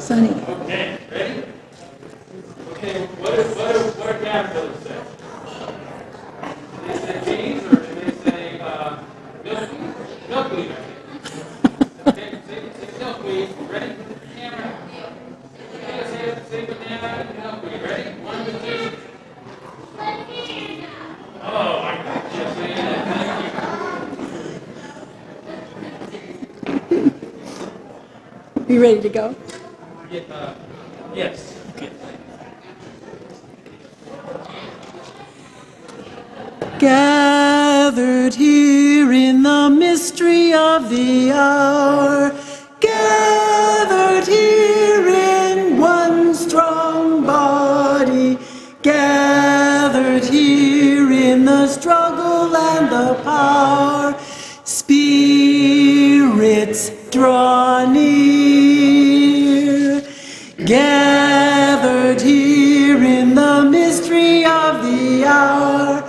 Sunny. Okay, ready? Okay, what do caterpillars say? Do they say beans or do they say milkweed? Milkweed, I think. Okay, say milkweed. Ready? Camera. Okay, say banana and milkweed. Ready? 1, 2. Oh, I got you, man. Thank you. You ready to go? Yes. Okay. Gathered here in the mystery of the hour, gathered here in one strong body, gathered here in the struggle and the power, spirits draw near, gathered here in the mystery of the hour,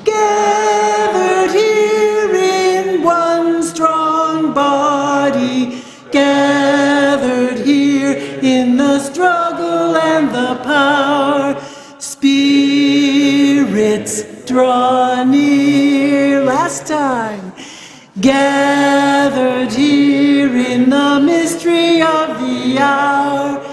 gathered here in one strong body, gathered here in the struggle and the power, spirits draw near. Last time. Gathered here in the mystery of the hour,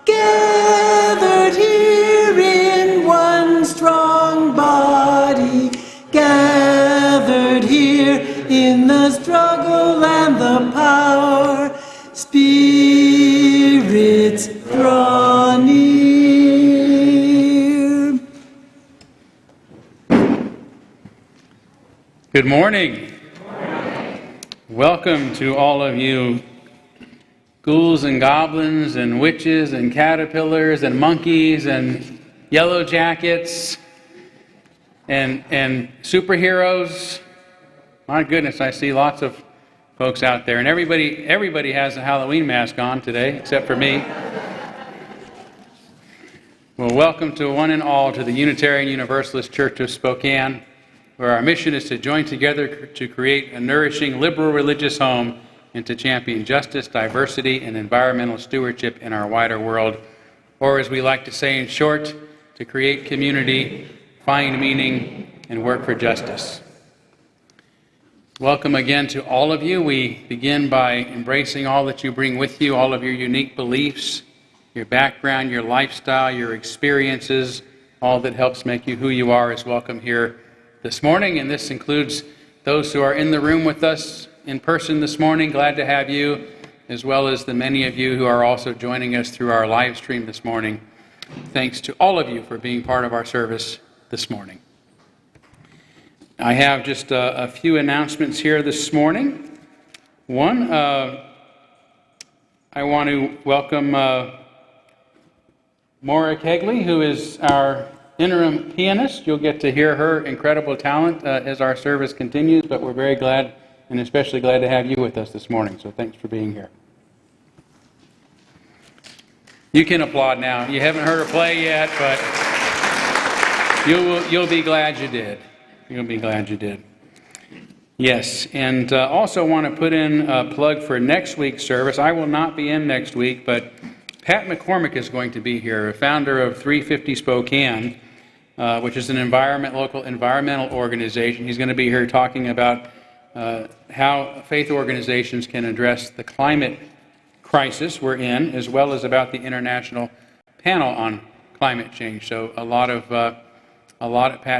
gathered here in one strong body, gathered here in the struggle and the power, spirits draw near. Good morning. Welcome to all of you ghouls and goblins and witches and caterpillars and monkeys and yellow jackets and superheroes. My goodness, I see lots of folks out there, and everybody has a Halloween mask on today except for me. Well, welcome to one and all to the Unitarian Universalist Church of Spokane, where our mission is to join together to create a nourishing, liberal religious home and to champion justice, diversity, and environmental stewardship in our wider world, or as we like to say in short, to create community, find meaning, and work for justice. Welcome again to all of you. We begin by embracing all that you bring with you, all of your unique beliefs, your background, your lifestyle, your experiences, all that helps make you who you are is welcome here this morning, and this includes those who are in the room with us in person this morning. Glad to have you, as well as the many of you who are also joining us through our live stream this morning. Thanks to all of you for being part of our service this morning. I have just a few announcements here this morning. One, I want to welcome Maura Kegley, who is our interim pianist. You'll get to hear her incredible talent as our service continues, but we're very glad and especially glad to have you with us this morning, so thanks for being here. You can applaud now. You haven't heard her play yet, but you'll be glad you did. You'll be glad you did. Yes, and also want to put in a plug for next week's service. I will not be in next week, but Pat McCormick is going to be here, founder of 350 Spokane, which is an local environmental organization. He's going to be here talking about how faith organizations can address the climate crisis we're in, as well as about the International Panel on Climate Change. So Pat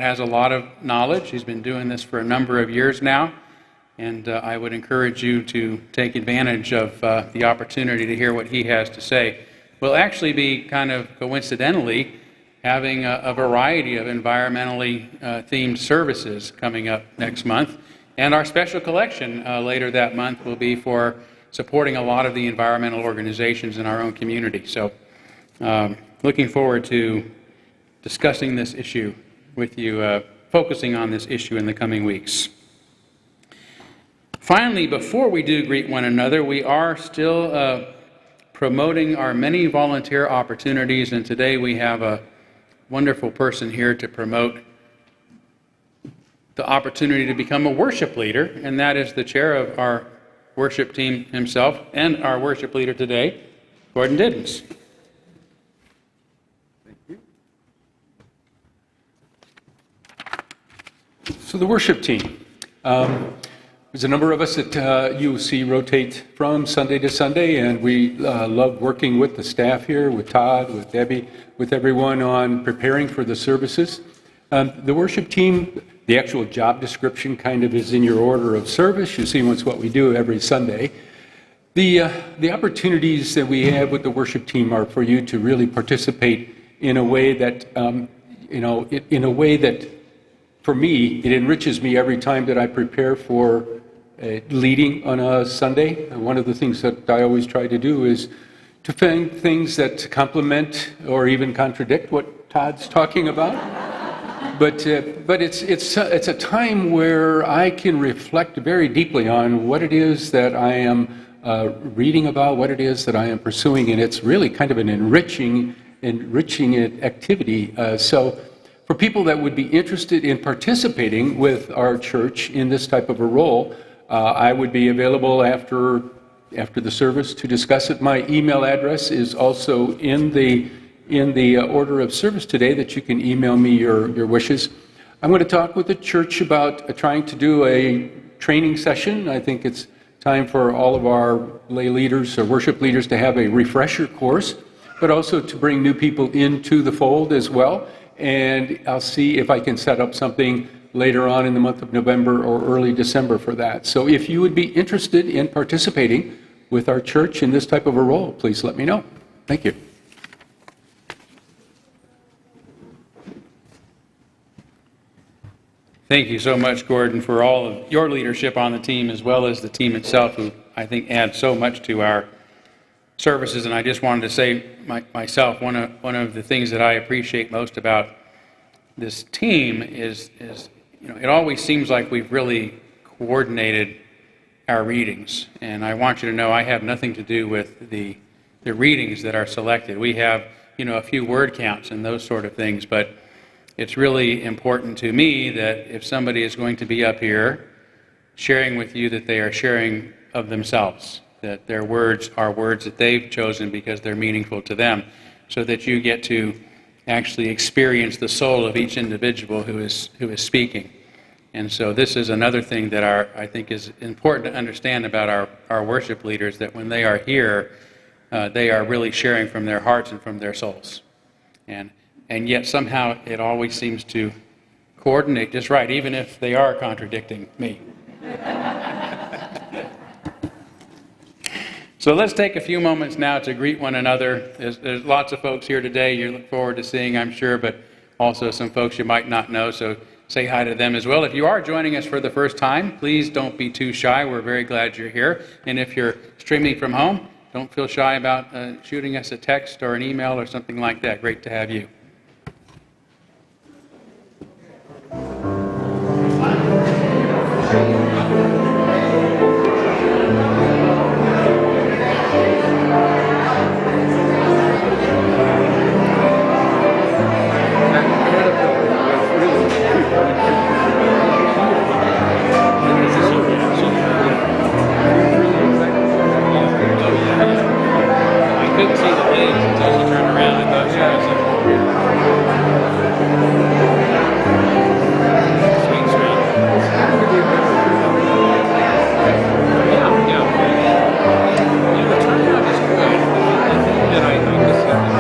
has a lot of knowledge. He's been doing this for a number of years now, and I would encourage you to take advantage of the opportunity to hear what he has to say. We'll actually be kind of coincidentally having a variety of environmentally themed services coming up next month. And our special collection later that month will be for supporting a lot of the environmental organizations in our own community. So looking forward to discussing this issue with you, focusing on this issue in the coming weeks. Finally, before we do greet one another, we are still promoting our many volunteer opportunities, and today we have a wonderful person here to promote the opportunity to become a worship leader, and that is the chair of our worship team himself and our worship leader today, Gordon Diddens. So the worship team. There's a number of us that you see rotate from Sunday to Sunday, and we love working with the staff here, with Todd, with Debbie, with everyone on preparing for the services. The worship team, the actual job description kind of is in your order of service. You see what's what we do every Sunday. The opportunities that we have with the worship team are for you to really participate in a way that, in a way that, for me, it enriches me every time that I prepare for leading on a Sunday. One of the things that I always try to do is to find things that complement or even contradict what Todd's talking about. But it's a time where I can reflect very deeply on what it is that I am reading about, what it is that I am pursuing, and it's really kind of an enriching activity. So for people that would be interested in participating with our church in this type of a role, I would be available after the service to discuss it. My email address is also in the order of service today, that you can email me your wishes. I'm going to talk with the church about trying to do a training session. I think it's time for all of our lay leaders or worship leaders to have a refresher course, but also to bring new people into the fold as well. And I'll see if I can set up something later on in the month of November or early December for that. So if you would be interested in participating with our church in this type of a role, please let me know. Thank you. Thank you so much, Gordon, for all of your leadership on the team, as well as the team itself, who I think adds so much to our services. And I just wanted to say myself, one of the things that I appreciate most about this team is it always seems like we've really coordinated our readings. And I want you to know I have nothing to do with the readings that are selected. We have a few word counts and those sort of things, but it's really important to me that if somebody is going to be up here sharing with you, that they are sharing of themselves, that their words are words that they've chosen because they're meaningful to them, so that you get to actually experience the soul of each individual who is speaking. And so this is another thing that I think is important to understand about our worship leaders, that when they are here, they are really sharing from their hearts and from their souls. And yet somehow it always seems to coordinate just right, even if they are contradicting me. So let's take a few moments now to greet one another. There's lots of folks here today you look forward to seeing, I'm sure, but also some folks you might not know, so say hi to them as well. If you are joining us for the first time, please don't be too shy. We're very glad you're here. And if you're streaming from home, don't feel shy about shooting us a text or an email or something like that. Great to have you. Couldn't see the leaves until she turned around and thought she was sweet, sweet. Yeah. The turnout is good. And I just have to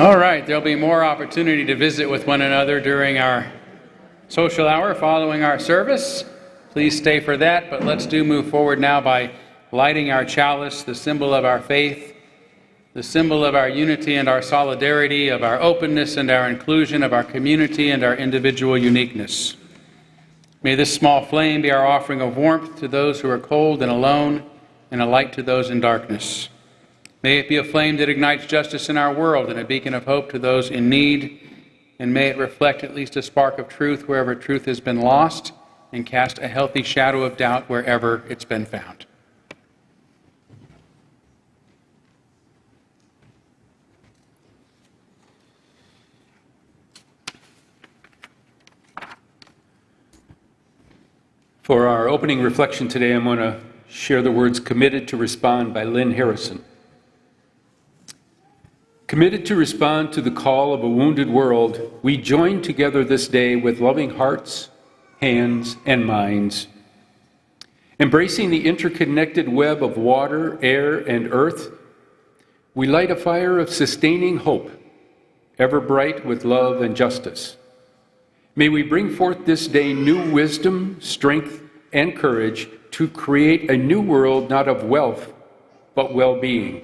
All right, there'll be more opportunity to visit with one another during our social hour following our service. Please stay for that, but let's move forward now by lighting our chalice, the symbol of our faith, the symbol of our unity and our solidarity, of our openness and our inclusion, of our community and our individual uniqueness. May this small flame be our offering of warmth to those who are cold and alone, and a light to those in darkness. May it be a flame that ignites justice in our world and a beacon of hope to those in need, and may it reflect at least a spark of truth wherever truth has been lost, and cast a healthy shadow of doubt wherever it's been found. For our opening reflection today, I'm going to share the words "Committed to Respond" by Lynn Harrison. Committed to respond to the call of a wounded world, we join together this day with loving hearts, hands, and minds. Embracing the interconnected web of water, air, and earth, we light a fire of sustaining hope, ever bright with love and justice. May we bring forth this day new wisdom, strength, and courage to create a new world not of wealth, but well-being.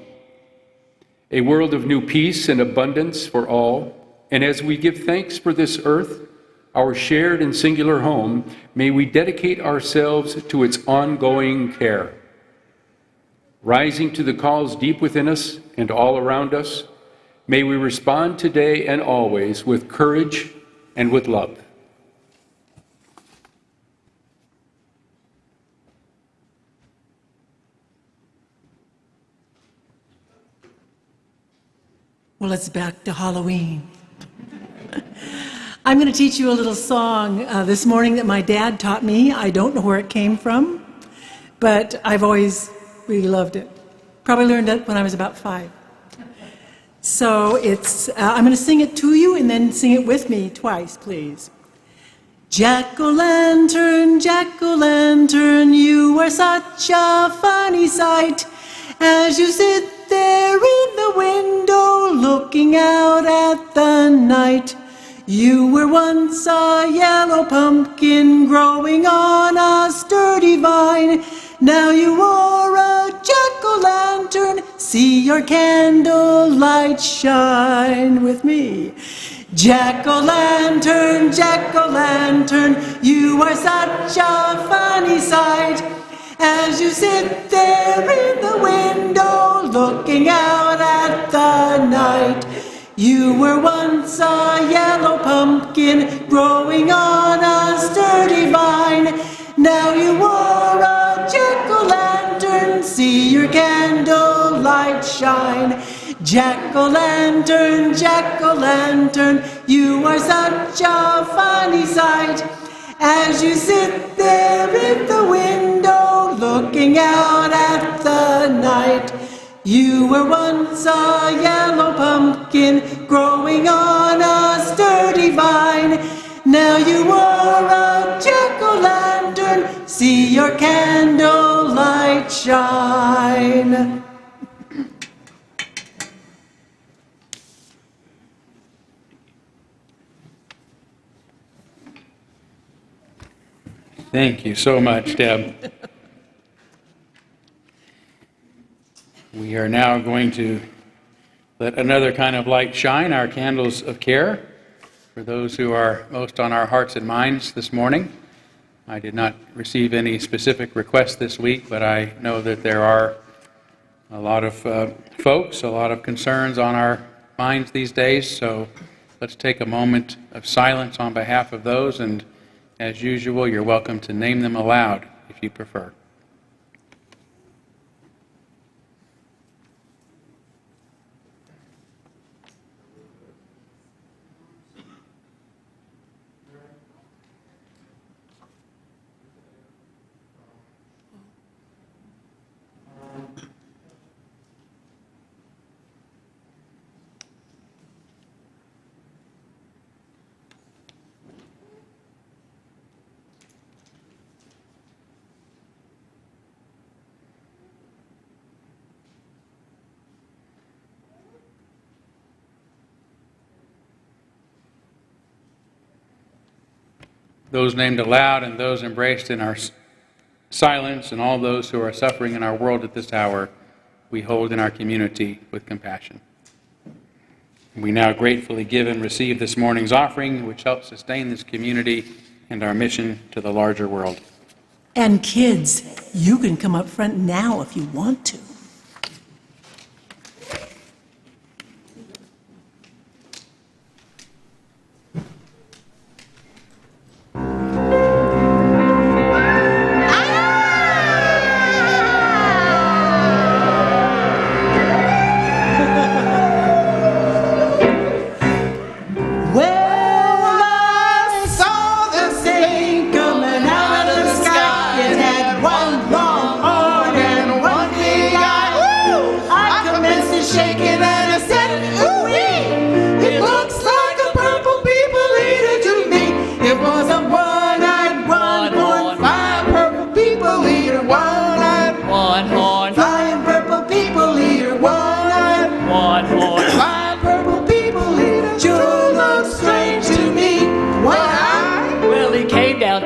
A world of new peace and abundance for all. And as we give thanks for this earth, our shared and singular home, may we dedicate ourselves to its ongoing care. Rising to the calls deep within us and all around us, may we respond today and always with courage and with love. Well, it's back to Halloween. I'm going to teach you a little song this morning that my dad taught me. I don't know where it came from, but I've always really loved it. Probably learned it when I was about 5. So I'm going to sing it to you and then sing it with me twice, please. Jack-o'-lantern, jack-o'-lantern, you are such a funny sight as you sit there in the window looking out at the night. You were once a yellow pumpkin growing on a sturdy vine. Now you are a jack-o'-lantern, see your candlelight shine with me. Jack-o'-lantern, jack-o'-lantern, you are such a funny sight as you sit there in the window looking out at the night. You were once a yellow pumpkin growing on a sturdy vine. Now you are a jack-o'-lantern, see your candlelight shine. Jack-o'-lantern, jack-o'-lantern, you are such a funny sight as you sit there in the window looking out at the night. You were once a yellow pumpkin growing on a sturdy vine. Now you are a jack-o'-lantern, see your candlelight shine. Thank you so much, Deb. We are now going to let another kind of light shine, our candles of care, for those who are most on our hearts and minds this morning. I did not receive any specific requests this week, but I know that there are a lot of folks, a lot of concerns on our minds these days, so let's take a moment of silence on behalf of those, and as usual, you're welcome to name them aloud if you prefer. those named aloud and those embraced in our silence, and all those who are suffering in our world at this hour, we hold in our community with compassion. We now gratefully give and receive this morning's offering, which helps sustain this community and our mission to the larger world. And kids, you can come up front now if you want to.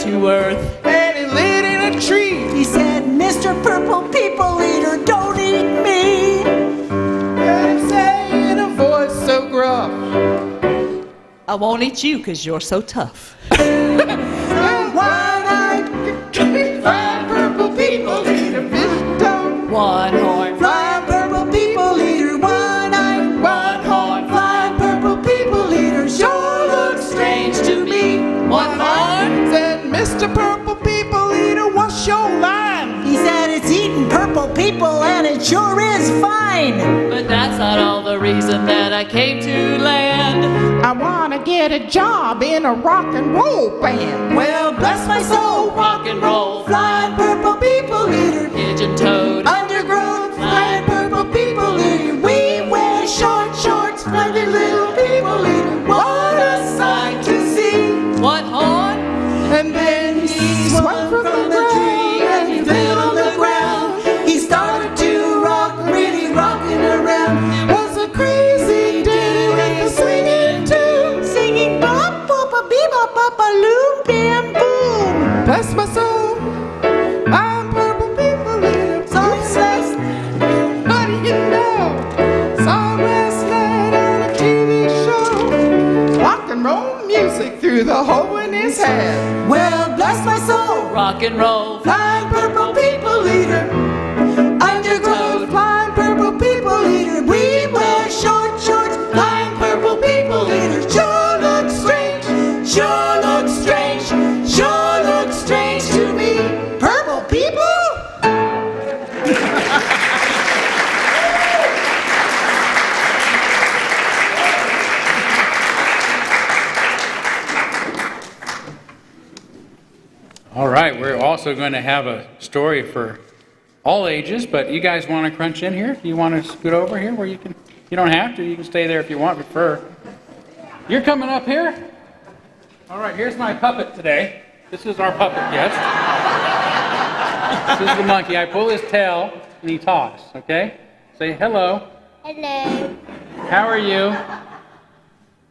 To earth, and he lit in a tree. He said, Mr. Purple People Eater, don't eat me. And he say in a voice so gruff, I won't eat you because you're so tough. One-eyed, flying purple people eater, fish tongue. One horn, Flying purple people eater, one-eyed, one horn, flying purple people eater, sure looks strange to me. one horn. Said, Mr. Purple People Eater, what's your line? He said it's eating purple people and it sure is fine. But that's not all the reason that I came to land. I wanna get a job in a rock and roll band. Well, bless my soul, Rock and roll, flying purple people eater, pigeon toed, undergrowth, flying purple people eater. We wear short shorts, splendid little people eater. What a sight to see. one horn, And then he swung from the tree and he fell on the ground. He started to rock, really rocking around. It was a crazy day with a swinging tune. Singing bop, bop, a bee, bop, bop, a loom, bam, boom. Bless my soul, I'm purple people eater. So blessed. What do you know? Saw last night on a TV show. Rock and roll music through the hole in his head. Well, bless my soul, rock and roll, flying purple people eater, undergrowth, flying purple people eater. We wear short shorts, flying purple people eater. Sure looks strange, sure looks strange, sure looks strange to me. Purple people? All right, we're also going to have a story for all ages, but you guys want to crunch in here? Do you want to scoot over here where you can? You don't have to. You can stay there if you want, prefer. You're coming up here? All right, here's my puppet today. This is our puppet guest. This is the monkey. I pull his tail and he talks, okay? Say hello. Hello, How are you?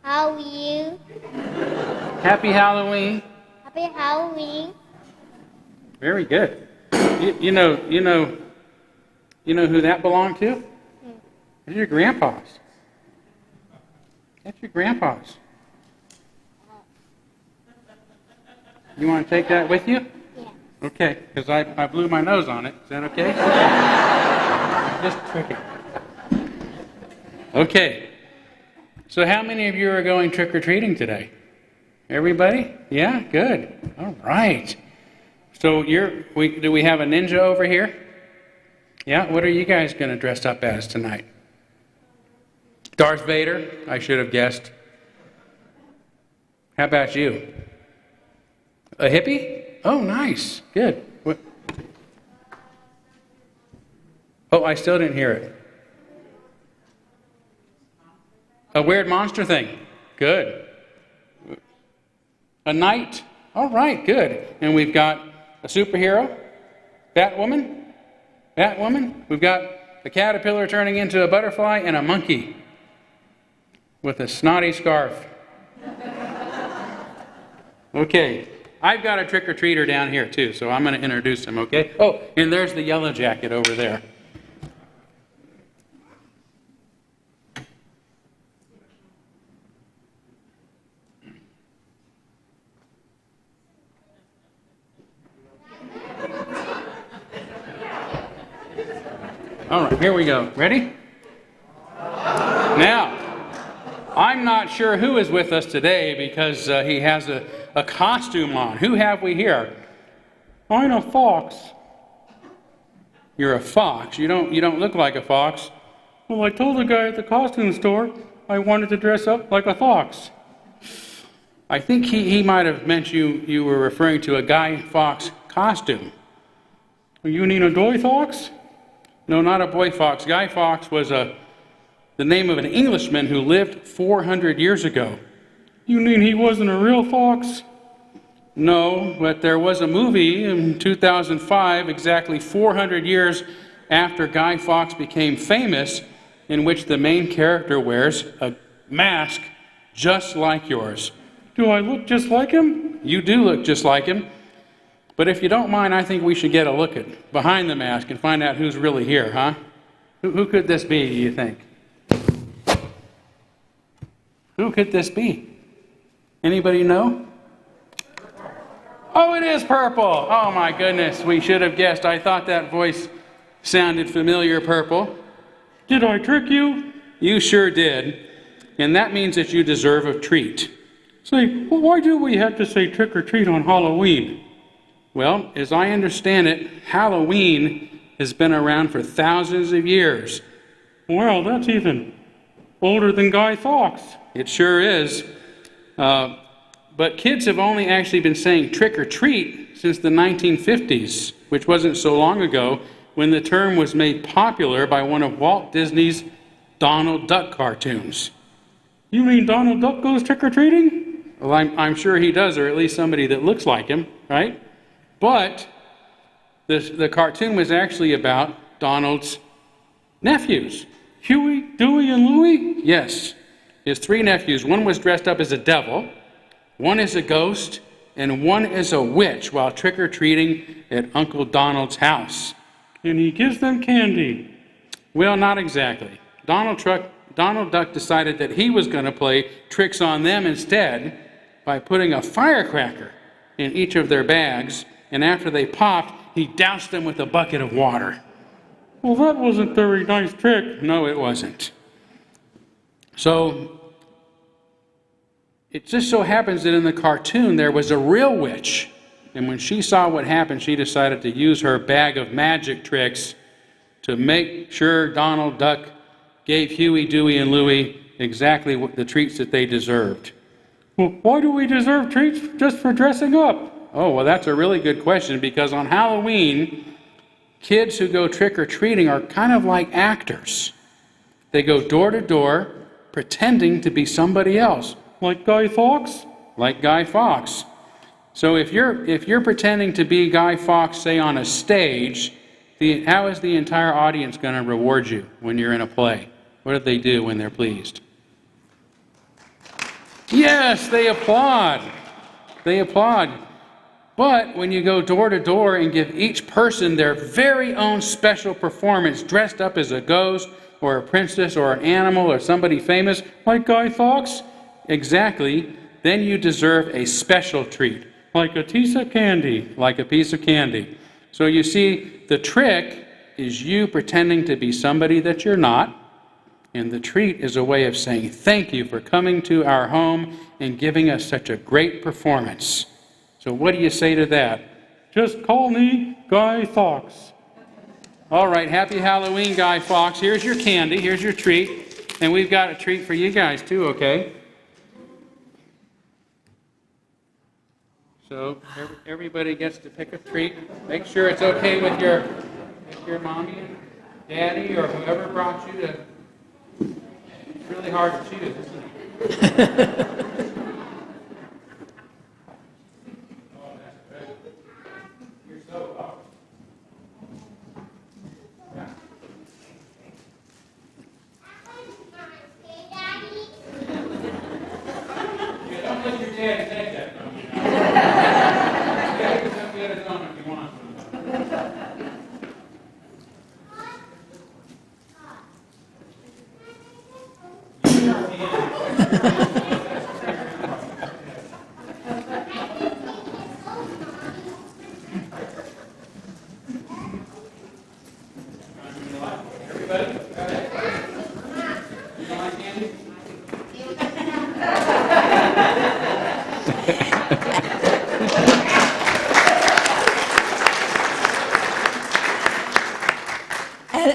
how are you? Happy Halloween. Happy Halloween. Very good. You know who that belonged to? It's your grandpa's. That's your grandpa's. You want to take that with you? Yeah. Okay, because I blew my nose on it. Is that okay? Just trick it. Okay. So how many of you are going trick-or-treating today? Everybody? Yeah? Good. All right. So do we have a ninja over here? Yeah? What are you guys going to dress up as tonight? Darth Vader? I should have guessed. How about you? A hippie? Oh, nice. Good. What? Oh, I still didn't hear it. A weird monster thing. Good. A knight? All right, good. And we've got a superhero, Batwoman. We've got a caterpillar turning into a butterfly and a monkey with a snotty scarf. Okay, I've got a trick-or-treater down here too, so I'm going to introduce him, okay? Oh, and there's the yellow jacket over there. All right, here we go. Ready? Now, I'm not sure who is with us today because he has a costume on. Who have we here? I'm a fox. You're a fox. You don't look like a fox. Well, I told the guy at the costume store I wanted to dress up like a fox. I think he might have meant you were referring to a Guy Fawkes costume. You mean a Guy Fawkes? No, not a boy fox. Guy Fawkes was the name of an Englishman who lived 400 years ago. You mean he wasn't a real fox? No, but there was a movie in 2005, exactly 400 years after Guy Fawkes became famous, in which the main character wears a mask just like yours. Do I look just like him? You do look just like him. But if you don't mind, I think we should get a look at behind the mask and find out who's really here, huh? Who could this be, do you think? Who could this be? Anybody know? Oh, it is Purple. Oh, my goodness. We should have guessed. I thought that voice sounded familiar, Purple. Did I trick you? You sure did. And that means that you deserve a treat. Say, well, why do we have to say trick or treat on Halloween? Well, as I understand it, Halloween has been around for thousands of years. Well, that's even older than Guy Fawkes. It sure is. But kids have only actually been saying trick or treat since the 1950s, which wasn't so long ago, when the term was made popular by one of Walt Disney's Donald Duck cartoons. You mean Donald Duck goes trick or treating? Well, I'm sure he does, or at least somebody that looks like him, right? But the cartoon was actually about Donald's nephews. Huey, Dewey, and Louie? Yes. His three nephews. One was dressed up as a devil, one is a ghost, and one is a witch while trick-or-treating at Uncle Donald's house. And he gives them candy. Well, not exactly. Donald Duck decided that he was going to play tricks on them instead by putting a firecracker in each of their bags, and after they popped, he doused them with a bucket of water. Well, that wasn't a very nice trick. No, it wasn't. So, it just so happens that in the cartoon there was a real witch, and when she saw what happened, she decided to use her bag of magic tricks to make sure Donald Duck gave Huey, Dewey, and Louie exactly the treats that they deserved. Well, why do we deserve treats just for dressing up? Oh, well, that's a really good question, because on Halloween, kids who go trick-or-treating are kind of like actors. They go door to door pretending to be somebody else. Like Guy Fawkes? Like Guy Fawkes. So if you're pretending to be Guy Fawkes, say on a stage, how is the entire audience going to reward you when you're in a play? What do they do when they're pleased? Yes, they applaud. They applaud. But when you go door to door and give each person their very own special performance dressed up as a ghost or a princess or an animal or somebody famous, like Guy Fawkes, exactly, then you deserve a special treat, like a piece of candy, like a piece of candy. So you see, the trick is you pretending to be somebody that you're not, and the treat is a way of saying thank you for coming to our home and giving us such a great performance. So what do you say to that? Just call me Guy Fawkes. All right, happy Halloween, Guy Fawkes. Here's your candy, here's your treat, and we've got a treat for you guys too, okay? So everybody gets to pick a treat. Make sure it's okay with your mommy and daddy or whoever brought you to. It's really hard to choose, isn't it? Don't let your dad take that from you.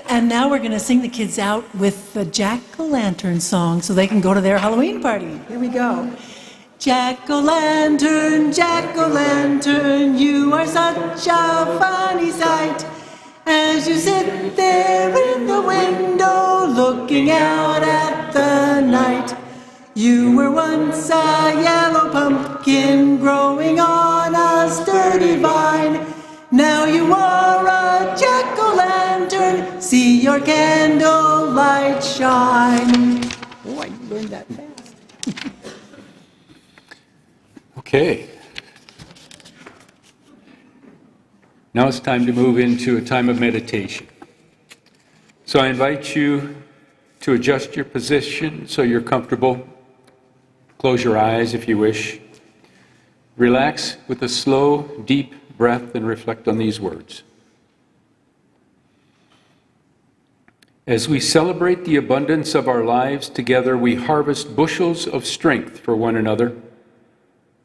And now we're going to sing the kids out with the jack-o'-lantern song so they can go to their Halloween party. Here we go. Jack-o'-lantern, you are such a funny sight. As you sit there in the window looking out at the night. You were once a yellow pumpkin growing on a sturdy vine. Now you are a jack-o'-lantern, see your candlelight shine. Oh, I learned that fast. Okay. Now it's time to move into a time of meditation. So I invite you to adjust your position so you're comfortable. Close your eyes if you wish. Relax with a slow, deep breath and reflect on these words. As we celebrate the abundance of our lives together, we harvest bushels of strength for one another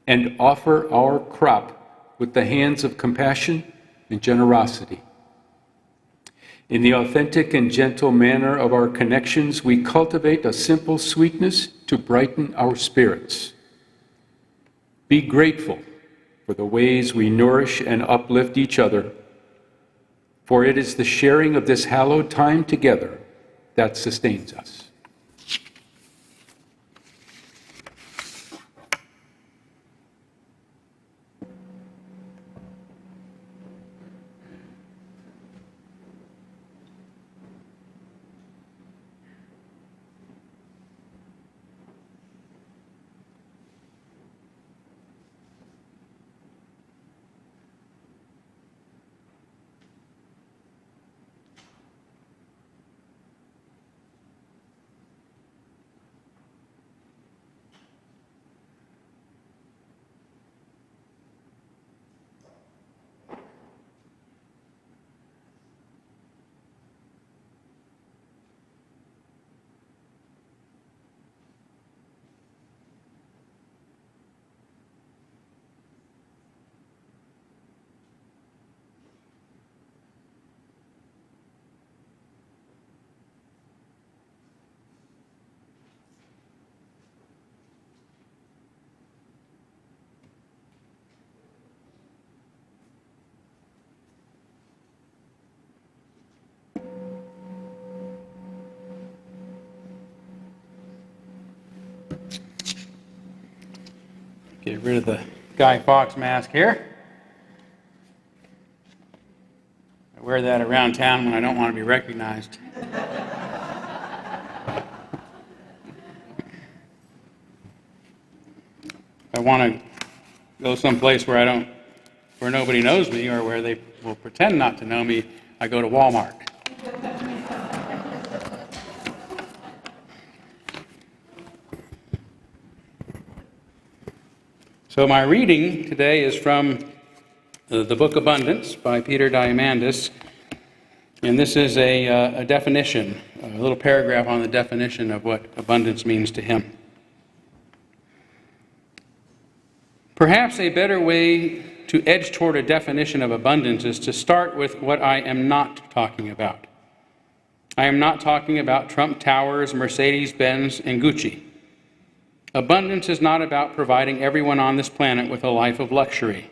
and offer our crop with the hands of compassion and generosity. In the authentic and gentle manner of our connections, we cultivate a simple sweetness to brighten our spirits. Be grateful for the ways we nourish and uplift each other, for it is the sharing of this hallowed time together that sustains us. Get rid of the Guy Fawkes mask here. I wear that around town when I don't want to be recognized. I want to go someplace where nobody knows me or where they will pretend not to know me. I go to Walmart. So my reading today is from the book Abundance by Peter Diamandis, and this is a definition, a little paragraph on the definition of what abundance means to him. Perhaps a better way to edge toward a definition of abundance is to start with what I am not talking about. I am not talking about Trump Towers, Mercedes-Benz, and Gucci. Abundance is not about providing everyone on this planet with a life of luxury.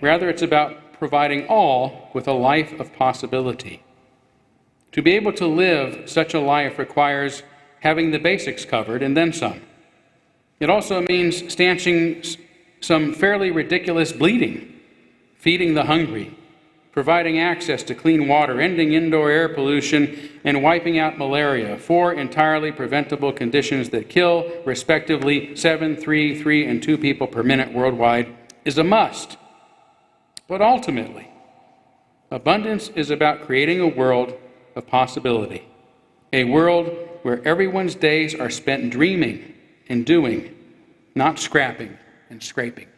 Rather, it's about providing all with a life of possibility. To be able to live such a life requires having the basics covered and then some. It also means stanching some fairly ridiculous bleeding, feeding the hungry, providing access to clean water, ending indoor air pollution, and wiping out malaria, 4 entirely preventable conditions that kill, respectively, 7, 3, 3, and 2 people per minute worldwide, is a must. But ultimately, abundance is about creating a world of possibility, a world where everyone's days are spent dreaming and doing, not scrapping and scraping.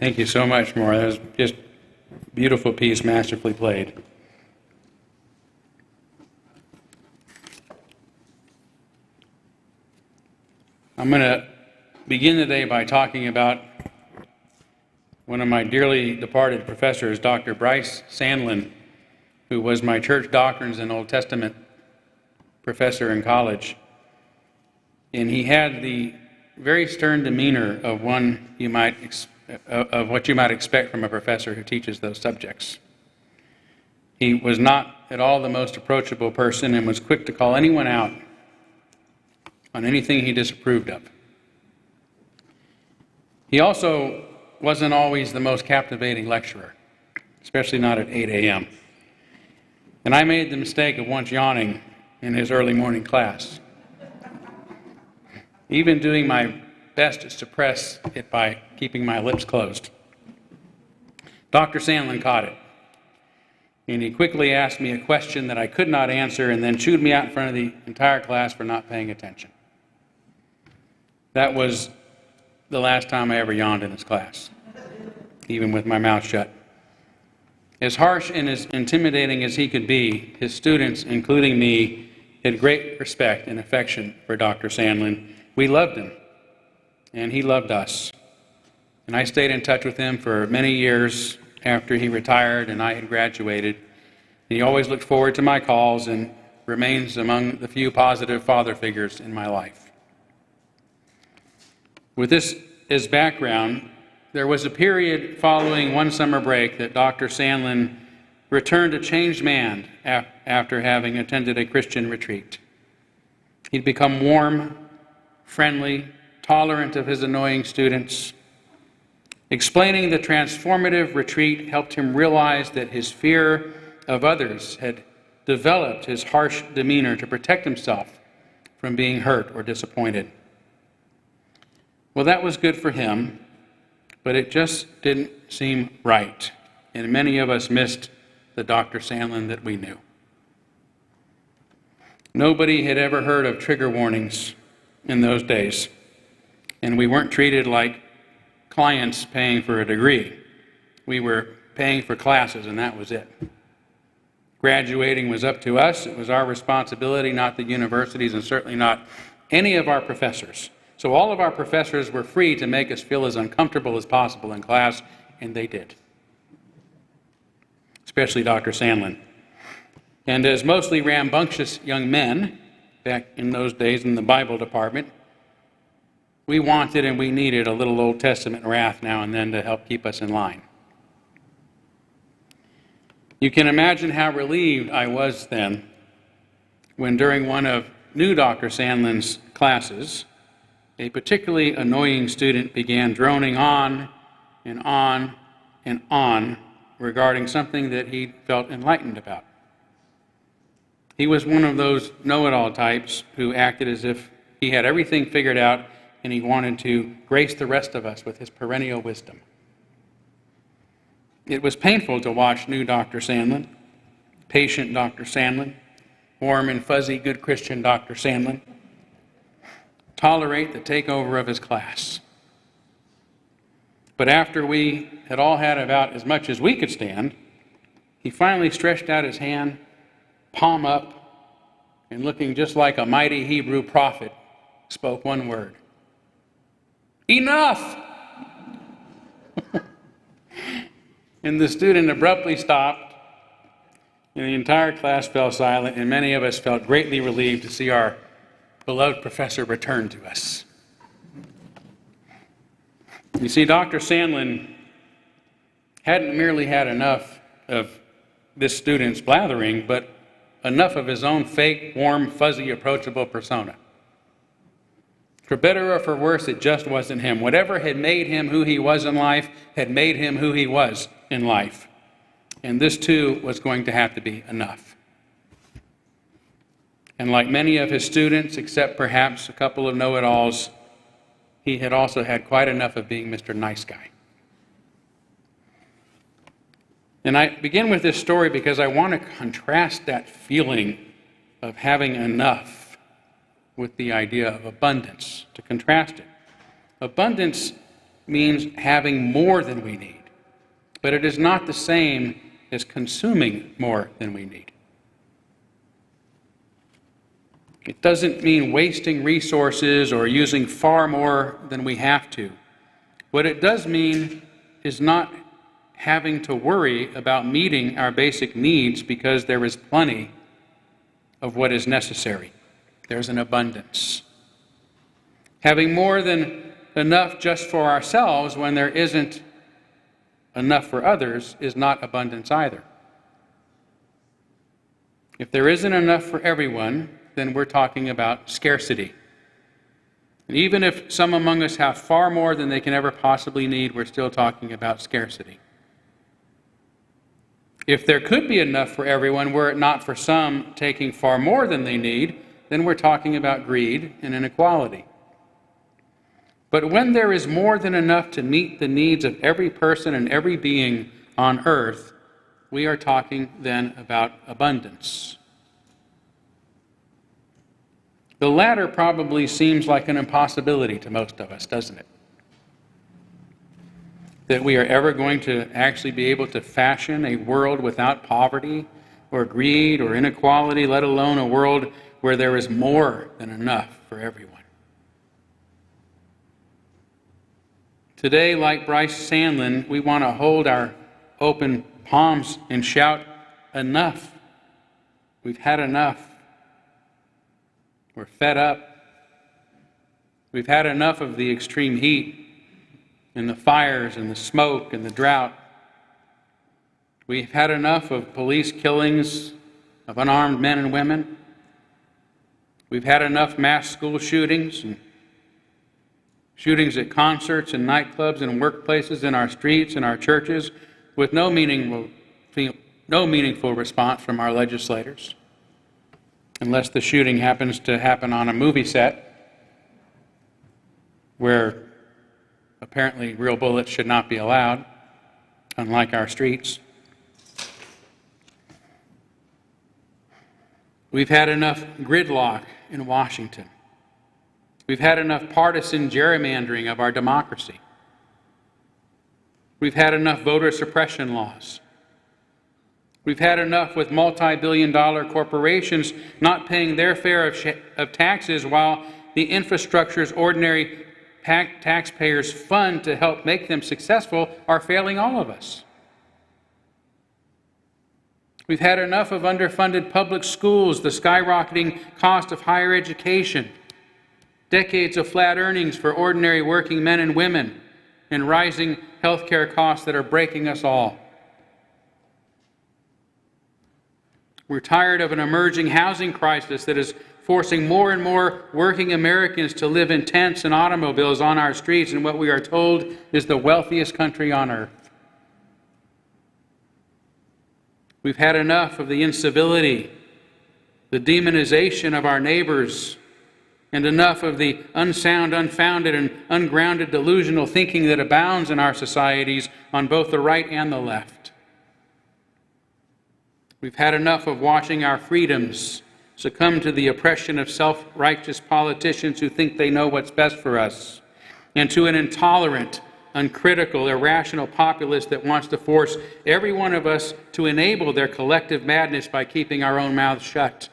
Thank you so much, Maura. That was just a beautiful piece, masterfully played. I'm going to begin today by talking about one of my dearly departed professors, Dr. Bryce Sandlin, who was my church doctrines and Old Testament professor in college. And he had the very stern demeanor of one of what you might expect from a professor who teaches those subjects. He was not at all the most approachable person and was quick to call anyone out on anything he disapproved of. He also wasn't always the most captivating lecturer, especially not at 8 a.m. And I made the mistake of once yawning in his early morning class. even doing my best to suppress it by keeping my lips closed. Dr. Sandlin caught it, and he quickly asked me a question that I could not answer and then chewed me out in front of the entire class for not paying attention. That was the last time I ever yawned in his class, even with my mouth shut. As harsh and as intimidating as he could be, his students, including me, had great respect and affection for Dr. Sandlin. We loved him, and he loved us. And I stayed in touch with him for many years after he retired and I had graduated. He always looked forward to my calls and remains among the few positive father figures in my life. With this as background, there was a period following one summer break that Dr. Sandlin returned a changed man after having attended a Christian retreat. He'd become warm, friendly, tolerant of his annoying students. Explaining the transformative retreat helped him realize that his fear of others had developed his harsh demeanor to protect himself from being hurt or disappointed. Well, that was good for him, but it just didn't seem right, and many of us missed the Dr. Sandlin that we knew. Nobody had ever heard of trigger warnings in those days, and we weren't treated like clients paying for a degree. We were paying for classes, and that was it. Graduating was up to us. It was our responsibility, not the universities, and certainly not any of our professors. So all of our professors were free to make us feel as uncomfortable as possible in class, and they did. Especially Dr. Sandlin. And as mostly rambunctious young men, back in those days in the Bible department, we wanted and we needed a little Old Testament wrath now and then to help keep us in line. You can imagine how relieved I was then when during one of new Dr. Sandlin's classes, a particularly annoying student began droning on and on and on regarding something that he felt enlightened about. He was one of those know-it-all types who acted as if he had everything figured out and he wanted to grace the rest of us with his perennial wisdom. It was painful to watch new Dr. Sandlin, patient Dr. Sandlin, warm and fuzzy good Christian Dr. Sandlin, tolerate the takeover of his class. But after we had all had about as much as we could stand, he finally stretched out his hand, palm up, and looking just like a mighty Hebrew prophet, spoke one word. Enough! And the student abruptly stopped, and the entire class fell silent, and many of us felt greatly relieved to see our beloved professor return to us. You see, Dr. Sandlin hadn't merely had enough of this student's blathering, but enough of his own fake, warm, fuzzy, approachable persona. For better or for worse, it just wasn't him. Whatever had made him who he was in life had made him who he was in life. And this too was going to have to be enough. And like many of his students, except perhaps a couple of know-it-alls, he had also had quite enough of being Mr. Nice Guy. And I begin with this story because I want to contrast that feeling of having enough with the idea of abundance, to contrast it. Abundance means having more than we need, but it is not the same as consuming more than we need. It doesn't mean wasting resources or using far more than we have to. What it does mean is not having to worry about meeting our basic needs because there is plenty of what is necessary. There's an abundance. Having more than enough just for ourselves when there isn't enough for others is not abundance either. If there isn't enough for everyone, then we're talking about scarcity. And even if some among us have far more than they can ever possibly need, we're still talking about scarcity. If there could be enough for everyone, were it not for some taking far more than they need, then we're talking about greed and inequality. But when there is more than enough to meet the needs of every person and every being on earth, we are talking then about abundance. The latter probably seems like an impossibility to most of us, doesn't it? That we are ever going to actually be able to fashion a world without poverty or greed or inequality, let alone a world where there is more than enough for everyone. Today, like Bryce Sandlin, we want to hold our open palms and shout, enough. We've had enough. We're fed up. We've had enough of the extreme heat and the fires and the smoke and the drought. We've had enough of police killings of unarmed men and women. We've had enough mass school shootings and shootings at concerts and nightclubs and workplaces, in our streets and our churches, with no meaningful response from our legislators, unless the shooting happens to happen on a movie set where apparently real bullets should not be allowed, unlike our streets. We've had enough gridlock in Washington. We've had enough partisan gerrymandering of our democracy. We've had enough voter suppression laws. We've had enough with multi-billion-dollar corporations not paying their fair of taxes while the infrastructures ordinary taxpayers fund to help make them successful are failing all of us. We've had enough of underfunded public schools, the skyrocketing cost of higher education, decades of flat earnings for ordinary working men and women, and rising healthcare costs that are breaking us all. We're tired of an emerging housing crisis that is forcing more and more working Americans to live in tents and automobiles on our streets in what we are told is the wealthiest country on earth. We've had enough of the incivility, the demonization of our neighbors, and enough of the unsound, unfounded, and ungrounded delusional thinking that abounds in our societies on both the right and the left. We've had enough of watching our freedoms succumb to the oppression of self-righteous politicians who think they know what's best for us, and to an intolerant, uncritical, irrational populace that wants to force every one of us to enable their collective madness by keeping our own mouths shut.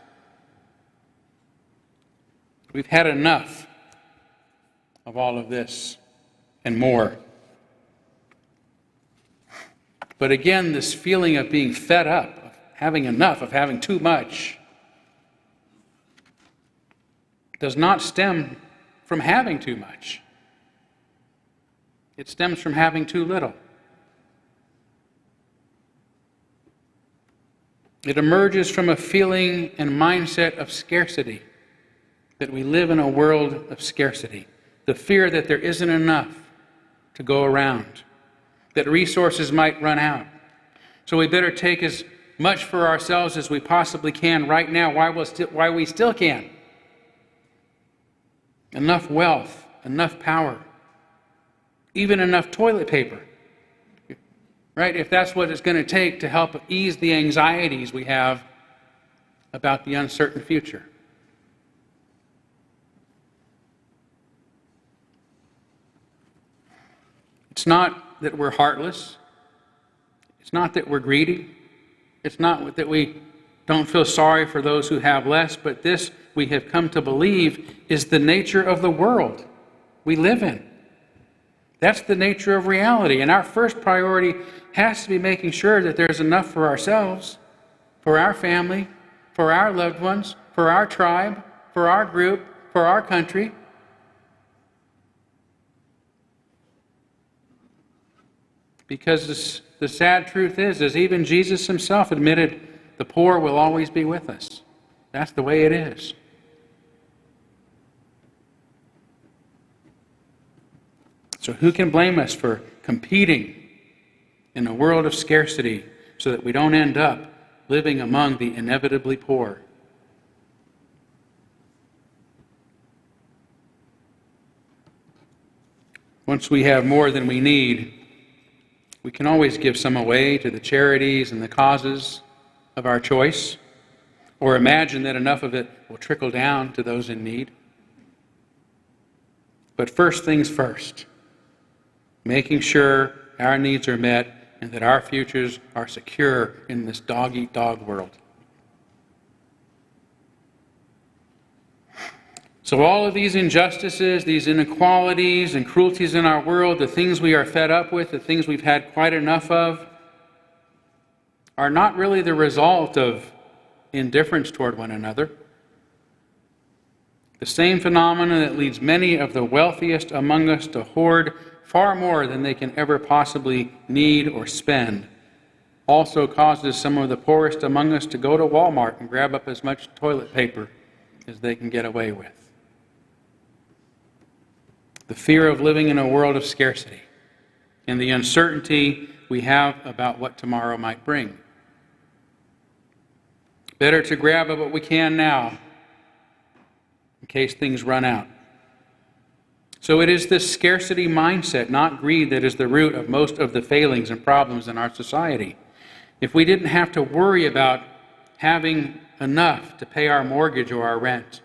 We've had enough of all of this and more. But again, this feeling of being fed up, of having enough, of having too much, does not stem from having too much. It stems from having too little. It emerges from a feeling and mindset of scarcity, that we live in a world of scarcity, the fear that there isn't enough to go around, that resources might run out. So we better take as much for ourselves as we possibly can right now while we still can. Enough wealth, enough power, even enough toilet paper, right? If that's what it's going to take to help ease the anxieties we have about the uncertain future. It's not that we're heartless. It's not that we're greedy. It's not that we don't feel sorry for those who have less, but this we have come to believe is the nature of the world we live in. That's the nature of reality. And our first priority has to be making sure that there's enough for ourselves, for our family, for our loved ones, for our tribe, for our group, for our country. Because the sad truth is even Jesus himself admitted the poor will always be with us. That's the way it is. So who can blame us for competing in a world of scarcity so that we don't end up living among the inevitably poor? once we have more than we need, we can always give some away to the charities and the causes of our choice, or imagine that enough of it will trickle down to those in need. But first things first, making sure our needs are met and that our futures are secure in this dog-eat-dog world. So all of these injustices, these inequalities and cruelties in our world, the things we are fed up with, the things we've had quite enough of, are not really the result of indifference toward one another. The same phenomenon that leads many of the wealthiest among us to hoard far more than they can ever possibly need or spend also causes some of the poorest among us to go to Walmart and grab up as much toilet paper as they can get away with. The fear of living in a world of scarcity and the uncertainty we have about what tomorrow might bring. Better to grab at what we can now in case things run out. So it is this scarcity mindset, not greed, that is the root of most of the failings and problems in our society. If we didn't have to worry about having enough to pay our mortgage or our rent,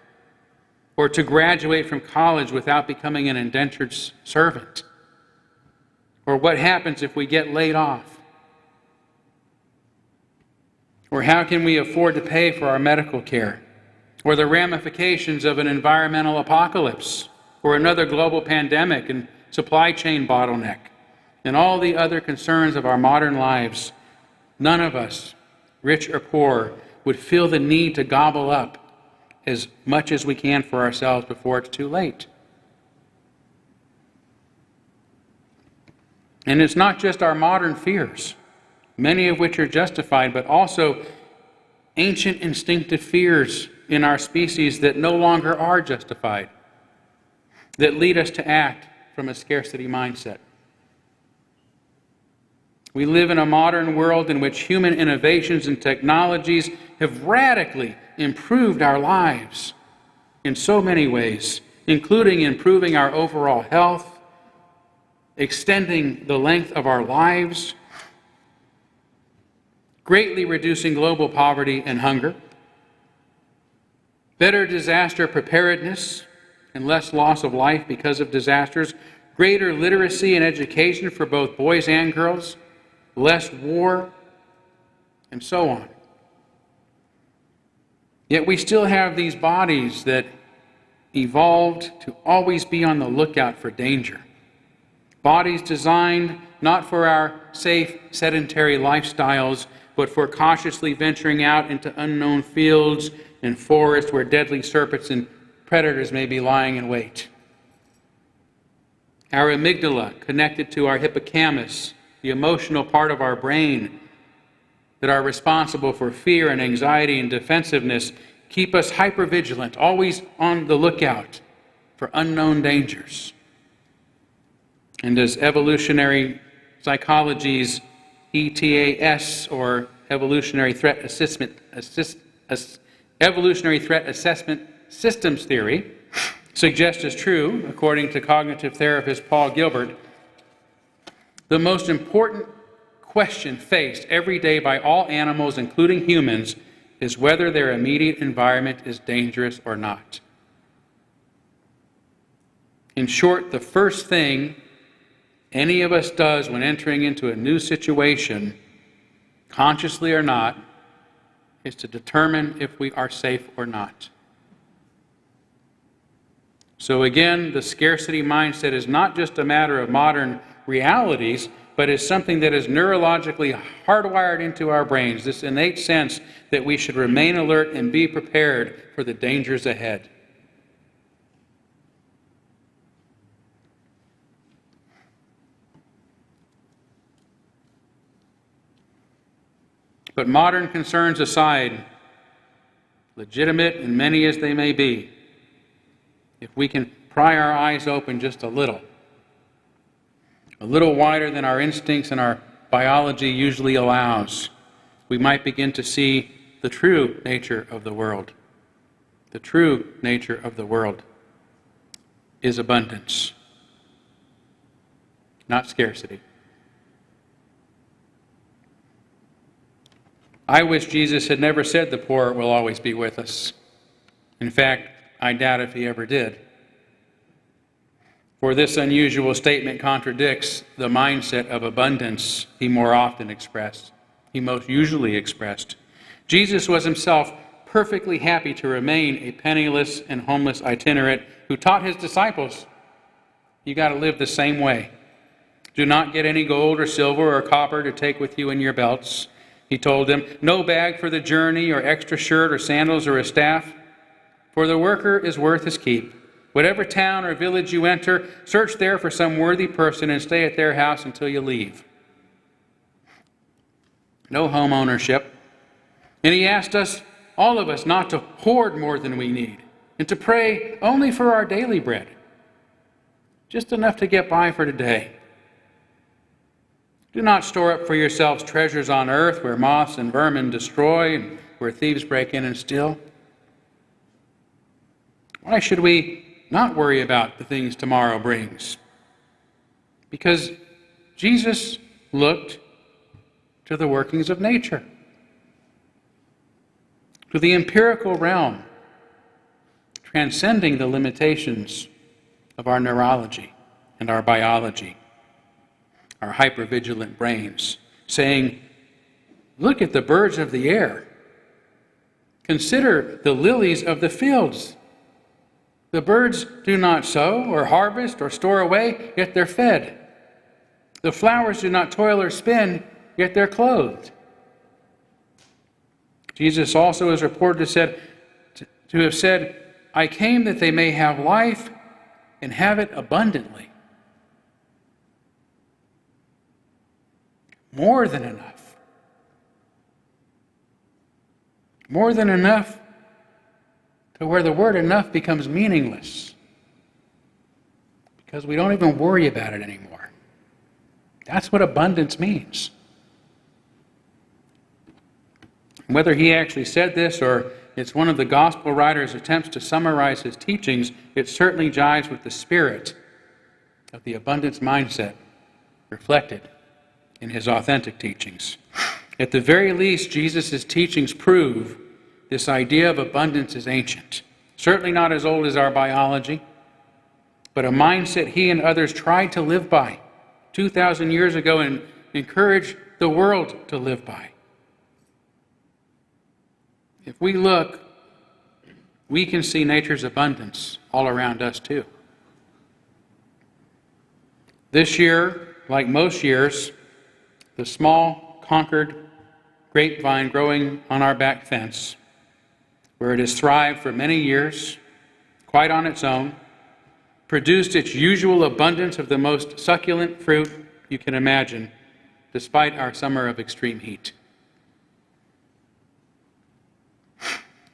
or to graduate from college without becoming an indentured servant, or what happens if we get laid off, or how can we afford to pay for our medical care, or the ramifications of an environmental apocalypse, or another global pandemic and supply chain bottleneck, and all the other concerns of our modern lives, none of us, rich or poor, would feel the need to gobble up as much as we can for ourselves before it's too late. And it's not just our modern fears, many of which are justified, but also ancient instinctive fears in our species that no longer are justified, that lead us to act from a scarcity mindset. We live in a modern world in which human innovations and technologies have radically improved our lives in so many ways, including improving our overall health, extending the length of our lives, greatly reducing global poverty and hunger, better disaster preparedness and less loss of life because of disasters, greater literacy and education for both boys and girls, less war, and so on. Yet we still have these bodies that evolved to always be on the lookout for danger. Bodies designed not for our safe, sedentary lifestyles, but for cautiously venturing out into unknown fields and forests where deadly serpents and predators may be lying in wait. Our amygdala, connected to our hippocampus, the emotional part of our brain that are responsible for fear and anxiety and defensiveness, keep us hypervigilant, always on the lookout for unknown dangers. And as evolutionary psychology's ETAS, or evolutionary threat assessment systems theory, suggests is true, according to cognitive therapist Paul Gilbert, the most important question faced every day by all animals, including humans, is whether their immediate environment is dangerous or not. In short, the first thing any of us does when entering into a new situation, consciously or not, is to determine if we are safe or not. So again, the scarcity mindset is not just a matter of modern realities, but is something that is neurologically hardwired into our brains, this innate sense that we should remain alert and be prepared for the dangers ahead. But modern concerns aside, legitimate and many as they may be, if we can pry our eyes open just a little wider than our instincts and our biology usually allows, we might begin to see the true nature of the world. The true nature of the world is abundance. not scarcity. I wish Jesus had never said the poor will always be with us. In fact, I doubt if he ever did. For this unusual statement contradicts the mindset of abundance he most usually expressed. Jesus was himself perfectly happy to remain a penniless and homeless itinerant who taught his disciples, you got to live the same way. Do not get any gold or silver or copper to take with you in your belts. He told them, no bag for the journey or extra shirt or sandals or a staff, for the worker is worth his keep. Whatever town or village you enter, search there for some worthy person and stay at their house until you leave. No home ownership. And he asked us, all of us, not to hoard more than we need and to pray only for our daily bread, just enough to get by for today. Do not store up for yourselves treasures on earth where moths and vermin destroy and where thieves break in and steal. Why should we not worry about the things tomorrow brings? Because Jesus looked to the workings of nature, to the empirical realm, transcending the limitations of our neurology and our biology, our hypervigilant brains, saying, look at the birds of the air. Consider the lilies of the fields. The birds do not sow or harvest or store away, yet they're fed. The flowers do not toil or spin, yet they're clothed. Jesus also is reported to have said, I came that they may have life and have it abundantly. More than enough. More than enough to where the word enough becomes meaningless because we don't even worry about it anymore. That's what abundance means. Whether he actually said this or it's one of the gospel writers' attempts to summarize his teachings, it certainly jives with the spirit of the abundance mindset reflected in his authentic teachings. At the very least, Jesus' teachings prove this idea of abundance is ancient. Certainly not as old as our biology, but a mindset he and others tried to live by 2,000 years ago and encouraged the world to live by. If we look, we can see nature's abundance all around us too. This year, like most years, the small Concord grapevine growing on our back fence, where it has thrived for many years, quite on its own, produced its usual abundance of the most succulent fruit you can imagine, despite our summer of extreme heat.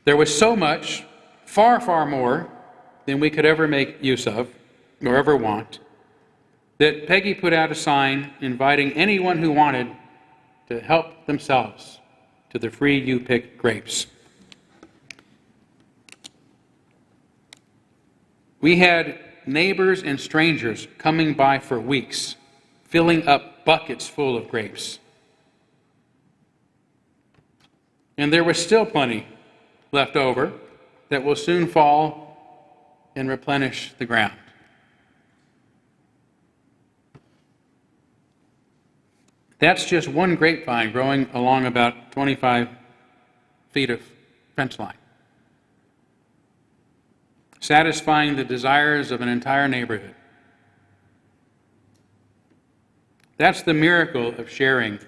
There was so much, far, far more than we could ever make use of or ever want, that Peggy put out a sign inviting anyone who wanted to help themselves to the free you-pick grapes. We had neighbors and strangers coming by for weeks, filling up buckets full of grapes. And there was still plenty left over that will soon fall and replenish the ground. That's just one grapevine growing along about 25 feet of fence line, satisfying the desires of an entire neighborhood. That's the miracle of sharing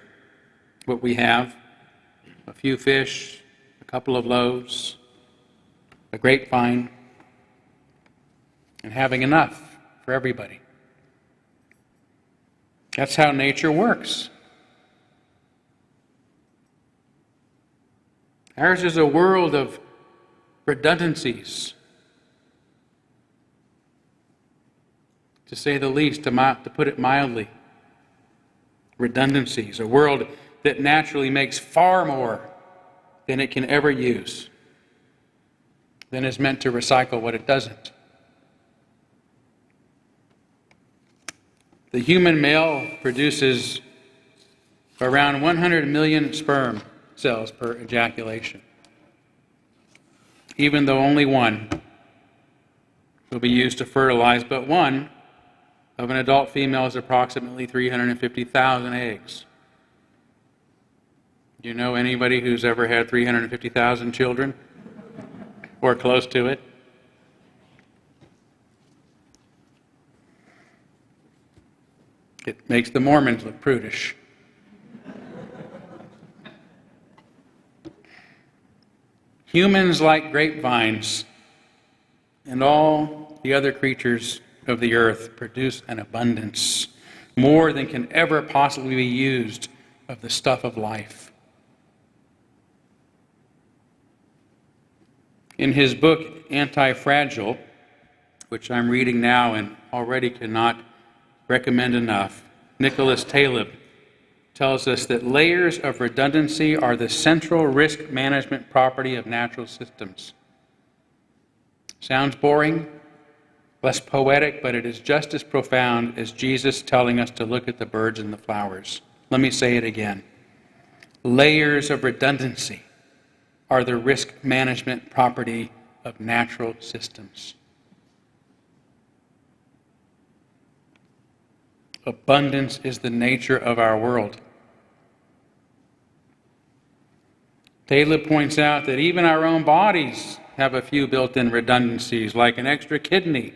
what we have: a few fish, a couple of loaves, a grapevine, and having enough for everybody. That's how nature works. Ours is a world of redundancies, to say the least, to put it mildly. Redundancies, a world that naturally makes far more than it can ever use, than is meant to recycle what it doesn't. The human male produces around 100 million sperm cells per ejaculation, even though only one will be used to fertilize, but one of an adult female is approximately 350,000 eggs. Do you know anybody who's ever had 350,000 children or close to it? It makes the Mormons look prudish. Humans, like grapevines, and all the other creatures of the earth, produce an abundance, more than can ever possibly be used of the stuff of life. In his book, Anti-Fragile, which I'm reading now and already cannot recommend enough, Nicholas Taleb tells us that layers of redundancy are the central risk management property of natural systems. Sounds boring, less poetic, but it is just as profound as Jesus telling us to look at the birds and the flowers. Let me say it again. Layers of redundancy are the risk management property of natural systems. Abundance is the nature of our world. Taylor points out that even our own bodies have a few built-in redundancies, like an extra kidney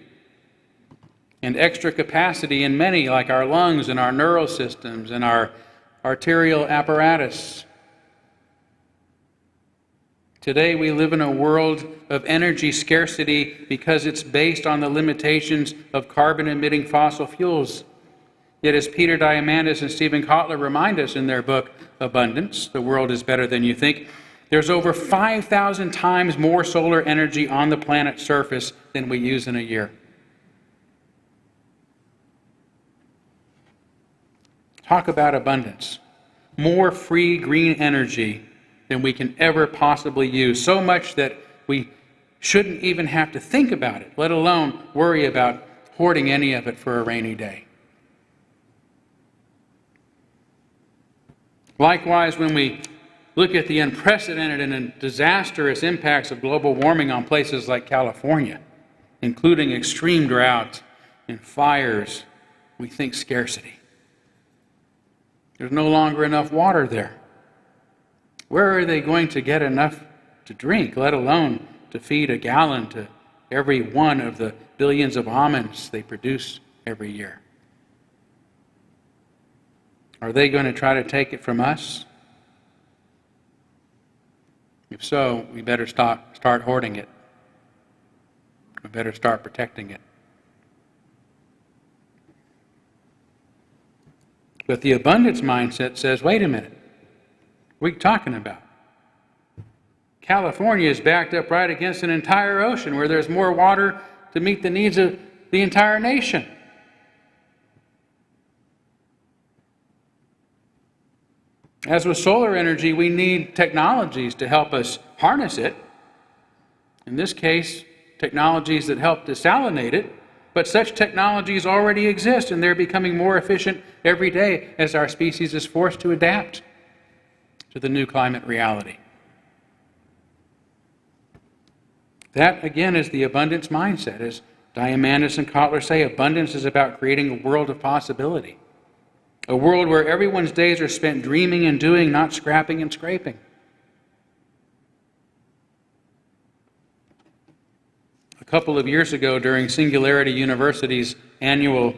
and extra capacity in many, like our lungs and our neural systems and our arterial apparatus. Today we live in a world of energy scarcity because it's based on the limitations of carbon-emitting fossil fuels. Yet as Peter Diamandis and Stephen Kotler remind us in their book, Abundance, The World is Better Than You Think, there's over 5,000 times more solar energy on the planet's surface than we use in a year. Talk about abundance. More free green energy than we can ever possibly use. So much that we shouldn't even have to think about it, let alone worry about hoarding any of it for a rainy day. Likewise, when we look at the unprecedented and disastrous impacts of global warming on places like California, including extreme drought and fires, we think scarcity. There's no longer enough water there. Where are they going to get enough to drink, let alone to feed a gallon to every one of the billions of almonds they produce every year? Are they going to try to take it from us? If so, we better start hoarding it. We better start protecting it. But the abundance mindset says, wait a minute, what are you talking about? California is backed up right against an entire ocean where there's more water to meet the needs of the entire nation. As with solar energy, we need technologies to help us harness it. In this case, technologies that help desalinate it. But such technologies already exist, and they're becoming more efficient every day as our species is forced to adapt to the new climate reality. That, again, is the abundance mindset. As Diamandis and Kotler say, abundance is about creating a world of possibility. A world where everyone's days are spent dreaming and doing, not scrapping and scraping. A couple of years ago, during Singularity University's annual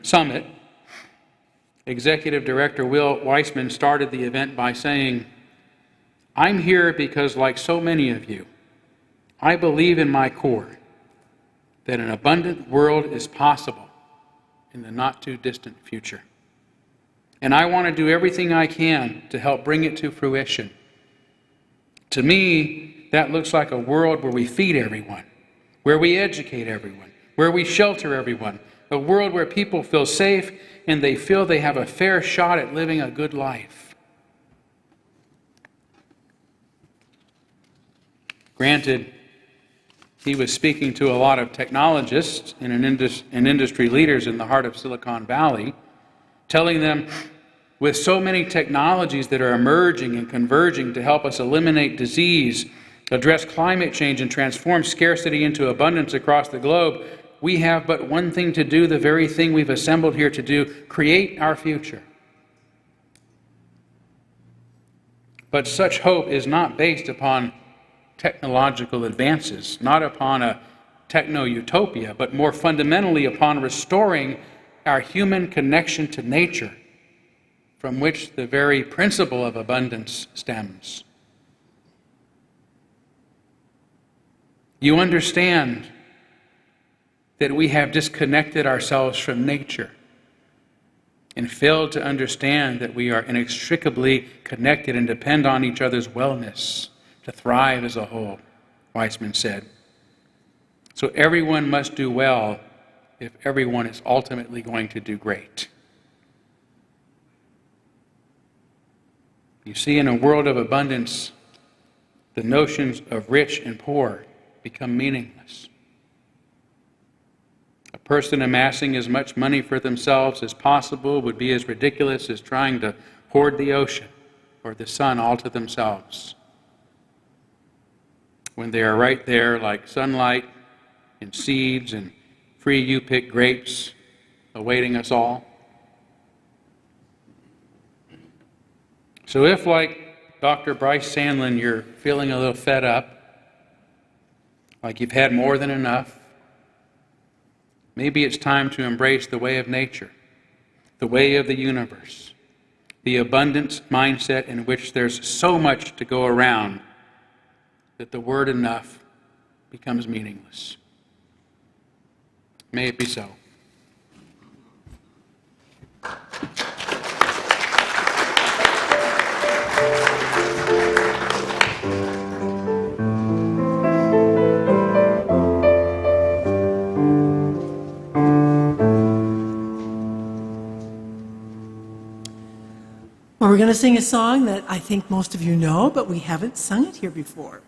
summit, Executive Director Will Weissman started the event by saying, "I'm here because, like so many of you, I believe in my core that an abundant world is possible in the not-too-distant future. And I want to do everything I can to help bring it to fruition. To me, that looks like a world where we feed everyone, where we educate everyone, where we shelter everyone, a world where people feel safe and they feel they have a fair shot at living a good life." Granted, he was speaking to a lot of technologists and industry leaders in the heart of Silicon Valley, telling them with so many technologies that are emerging and converging to help us eliminate disease, address climate change, and transform scarcity into abundance across the globe, we have but one thing to do, the very thing we've assembled here to do: create our future. But such hope is not based upon technological advances, not upon a techno-utopia, but more fundamentally upon restoring our human connection to nature, from which the very principle of abundance stems. You understand that we have disconnected ourselves from nature and failed to understand that we are inextricably connected and depend on each other's wellness to thrive as a whole, Weissman said. So everyone must do well if everyone is ultimately going to do great. You see, in a world of abundance, the notions of rich and poor become meaningless. A person amassing as much money for themselves as possible would be as ridiculous as trying to hoard the ocean or the sun all to themselves, when they are right there like sunlight and seeds and free you-pick grapes awaiting us all. So if, like Dr. Bryce Sandlin, you're feeling a little fed up, like you've had more than enough, maybe it's time to embrace the way of nature, the way of the universe, the abundance mindset in which there's so much to go around that the word enough becomes meaningless. May it be so. Well, we're going to sing a song that I think most of you know, but we haven't sung it here before.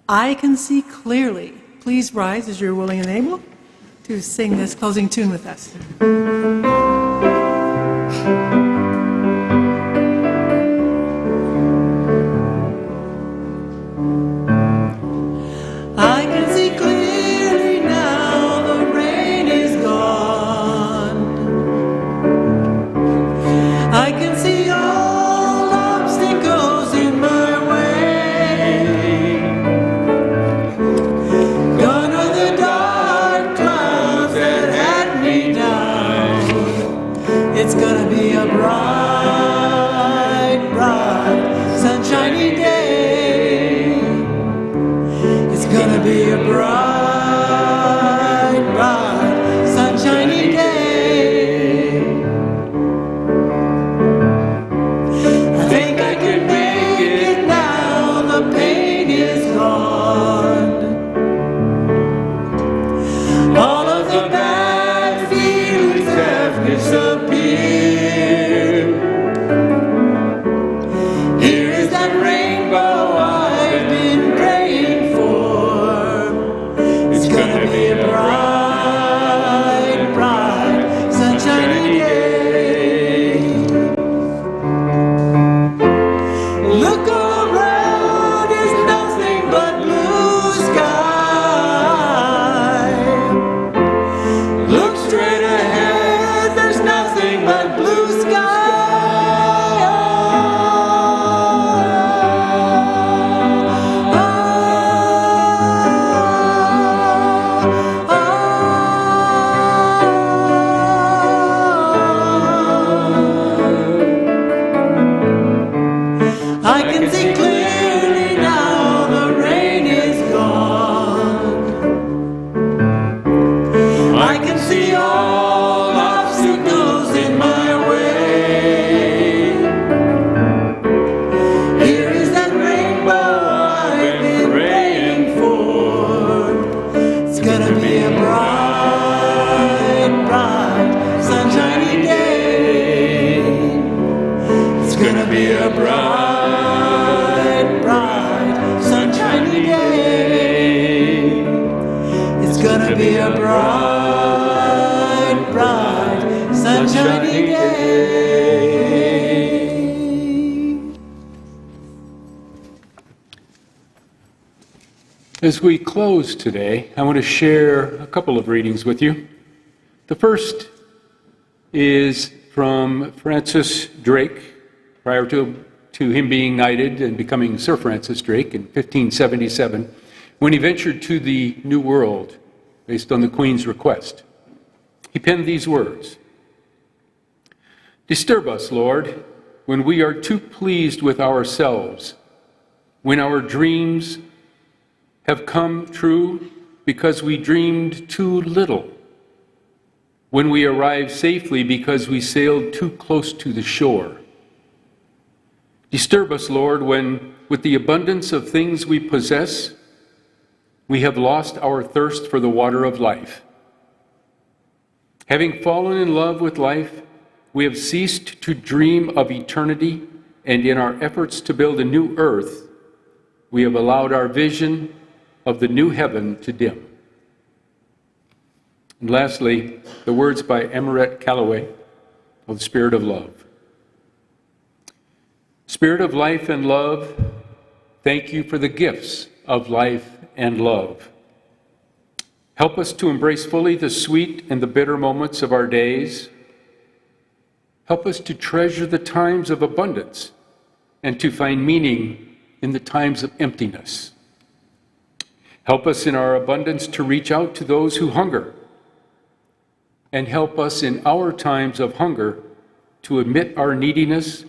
I Can See Clearly. Please rise as you're willing and able to sing this closing tune with us. I can see clearly now, the rain is gone. I can see all obstacles in my way. Gone are the dark clouds that had me down. It's gonna be a bright, bright, sunshiny day. It's gonna be a bright, bright, sunshiny day. I think I can make it now, the pain is gone. All of the bad feelings have disappeared. Here is that rainbow I've been praying for. shiny day. As we close today, I want to share a couple of readings with you. The first is from Francis Drake, prior to him being knighted and becoming Sir Francis Drake in 1577, when he ventured to the New World based on the Queen's request. He penned these words: "Disturb us, Lord, when we are too pleased with ourselves, when our dreams have come true because we dreamed too little, when we arrived safely because we sailed too close to the shore. Disturb us, Lord, when, with the abundance of things we possess, we have lost our thirst for the water of life. Having fallen in love with life, we have ceased to dream of eternity, and in our efforts to build a new earth, we have allowed our vision of the new heaven to dim." And lastly, the words by Amaret Callaway of the Spirit of Love. "Spirit of life and love, thank you for the gifts of life and love. Help us to embrace fully the sweet and the bitter moments of our days. Help us to treasure the times of abundance and to find meaning in the times of emptiness. Help us in our abundance to reach out to those who hunger, and help us in our times of hunger to admit our neediness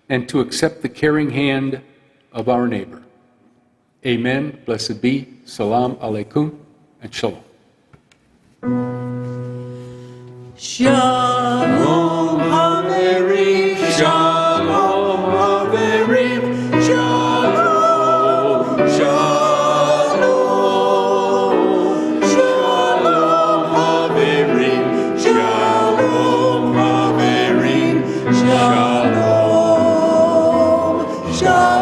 and to accept the caring hand of our neighbor. Amen. Blessed be. Salam alaikum and shalom." Shalom Haverim, Shalom Haverim, Shalom, Shalom, Shalom Haverim, Shalom Haverim, Shalom, Shalom.